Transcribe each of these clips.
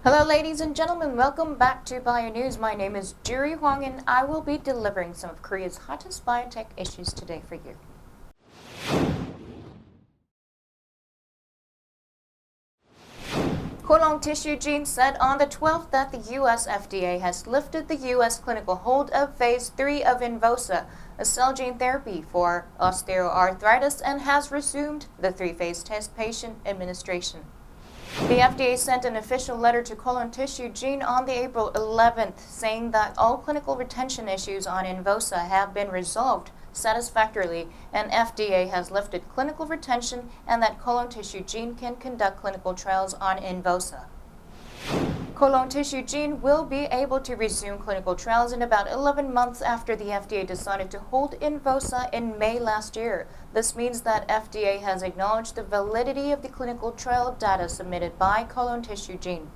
Hello ladies and gentlemen, welcome back to BioNews. My name is Jiri Huang and I will be delivering some of Korea's hottest biotech issues today for you. Colon tissue gene said on the 12th that the U.S. FDA has lifted the U.S. clinical hold of Phase 3 of Invosa, a cell gene therapy for osteoarthritis, and has resumed the three-phase test patient administration. The FDA sent an official letter to Colon tissue gene on the April 11th, saying that all clinical retention issues on Invosa have been resolved satisfactorily, and FDA has lifted clinical retention and that Colon tissue gene can conduct clinical trials on Invosa. Colon tissue gene will be able to resume clinical trials in about 11 months after the FDA decided to hold Invosa in May last year. This means that FDA has acknowledged the validity of the clinical trial data submitted by Colon tissue gene.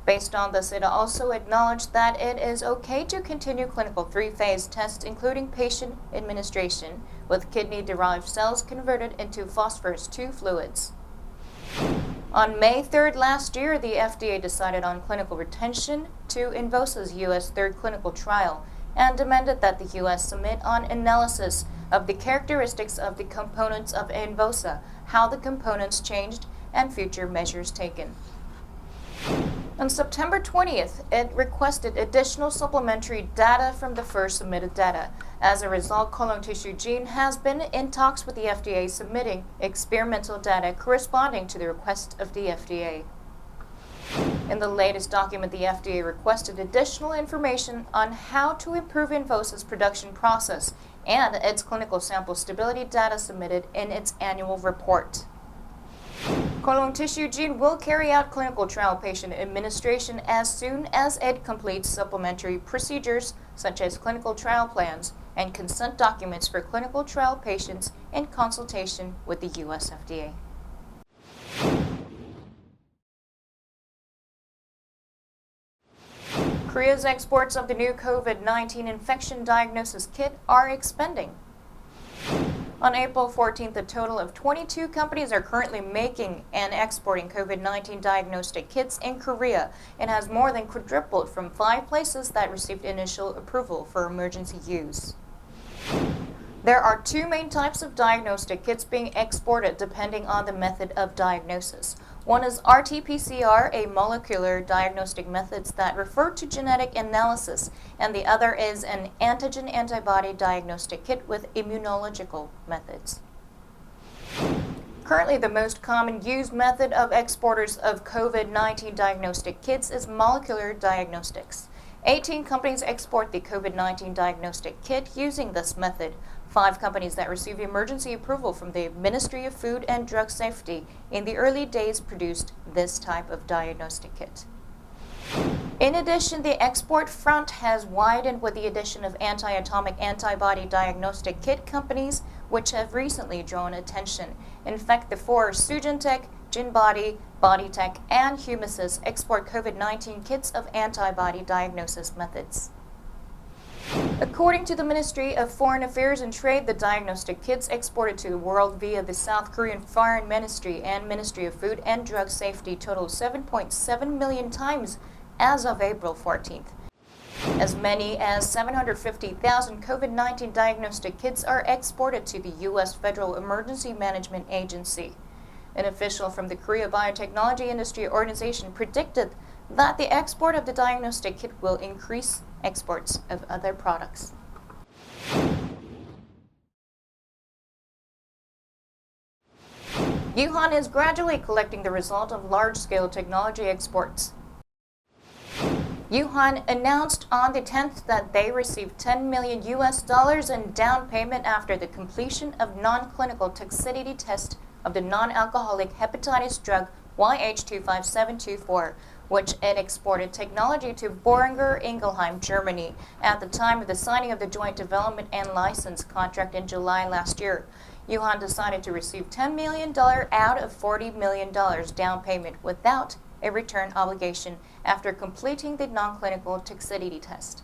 Based on this, it also acknowledged that it is okay to continue clinical three-phase tests, including patient administration, with kidney-derived cells converted into phosphorus-2 fluids. On May 3rd last year, the FDA decided on clinical retention to Invosa's U.S. third clinical trial and demanded that the U.S. submit an analysis of the characteristics of the components of Invosa, how the components changed, and future measures taken. On September 20th, it requested additional supplementary data from the first submitted data. As a result, Colon tissue gene has been in talks with the FDA, submitting experimental data corresponding to the request of the FDA. In the latest document, the FDA requested additional information on how to improve Invosa's production process and its clinical sample stability data submitted in its annual report. Colon tissue gene will carry out clinical trial patient administration as soon as it completes supplementary procedures such as clinical trial plans and consent documents for clinical trial patients in consultation with the U.S. FDA. Korea's exports of the new COVID-19 infection diagnosis kit are expanding. On April 14th, a total of 22 companies are currently making and exporting COVID-19 diagnostic kits in Korea and has more than quadrupled from 5 places that received initial approval for emergency use. There are 2 main types of diagnostic kits being exported depending on the method of diagnosis. One is RT-PCR, a molecular diagnostic method that refer to genetic analysis, and the other is an antigen antibody diagnostic kit with immunological methods. Currently, the most common used method of exporters of COVID-19 diagnostic kits is molecular diagnostics. 18 companies export the COVID-19 diagnostic kit using this method. 5 companies that received emergency approval from the Ministry of Food and Drug Safety in the early days produced this type of diagnostic kit. In addition, the export front has widened with the addition of anti-atomic antibody diagnostic kit companies, which have recently drawn attention. In fact, the 4 Sugentech, Jinbody, Bodytech, and Humasys export COVID-19 kits of antibody diagnosis methods. According to the Ministry of Foreign Affairs and Trade, the diagnostic kits exported to the world via the South Korean Foreign Ministry and Ministry of Food and Drug Safety totaled 7.7 million times as of April 14th. As many as 750,000 COVID-19 diagnostic kits are exported to the U.S. Federal Emergency Management Agency. An official from the Korea Biotechnology Industry Organization predicted that the export of the diagnostic kit will increase exports of other products. Wuhan is gradually collecting the result of large-scale technology exports. Wuhan announced on the 10th that they received $10 million in down payment after the completion of non-clinical toxicity test of the non-alcoholic hepatitis drug YH25724, which it exported technology to Boehringer Ingelheim, Germany, at the time of the signing of the joint development and license contract in July last year. Wuhan decided to receive $10 million out of $40 million down payment without a return obligation after completing the non-clinical toxicity test.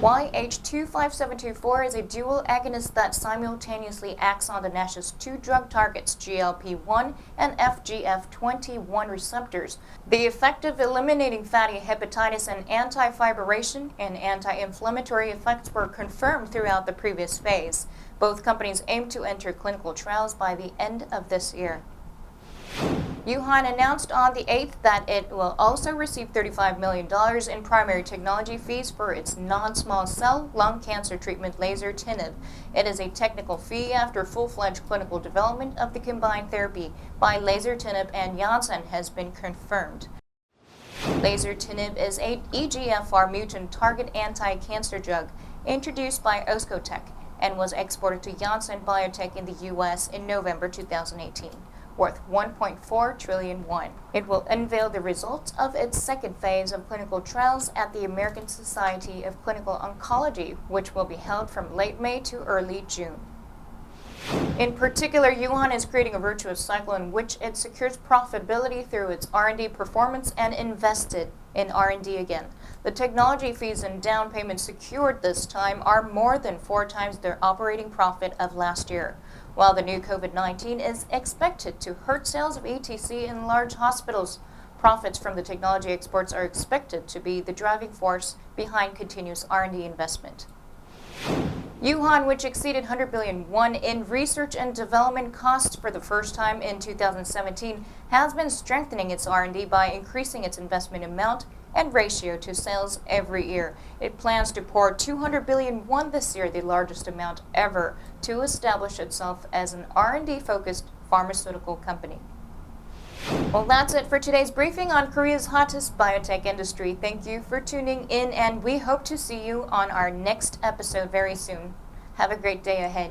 YH25724 is a dual agonist that simultaneously acts on the NASH's two drug targets, GLP-1 and FGF21 receptors. The effect of eliminating fatty hepatitis and anti-fibration and anti-inflammatory effects were confirmed throughout the previous phase. Both companies aim to enter clinical trials by the end of this year. Yuhan announced on the 8th that it will also receive $35 million in primary technology fees for its non-small cell lung cancer treatment laseritinib. It is a technical fee after full-fledged clinical development of the combined therapy by laseritinib and Janssen has been confirmed. Laseritinib is an EGFR mutant target anti-cancer drug introduced by Oscotec and was exported to Janssen Biotech in the U.S. in November 2018. Worth 1.4 trillion won. It will unveil the results of its second phase of clinical trials at the American Society of Clinical Oncology, which will be held from late May to early June. In particular, Yuhan is creating a virtuous cycle in which it secures profitability through its R&D performance and invested in R&D again. The technology fees and down payments secured this time are more than 4 times their operating profit of last year. While the new COVID-19 is expected to hurt sales of ETC in large hospitals, profits from the technology exports are expected to be the driving force behind continuous R&D investment. Yuhan, which exceeded 100 billion won in research and development costs for the first time in 2017, has been strengthening its R&D by increasing its investment amount and ratio to sales every year. It plans to pour 200 billion won this year, the largest amount ever, to establish itself as an R&D-focused pharmaceutical company. Well, that's it for today's briefing on Korea's hottest biotech industry. Thank you for tuning in, and we hope to see you on our next episode very soon. Have a great day ahead.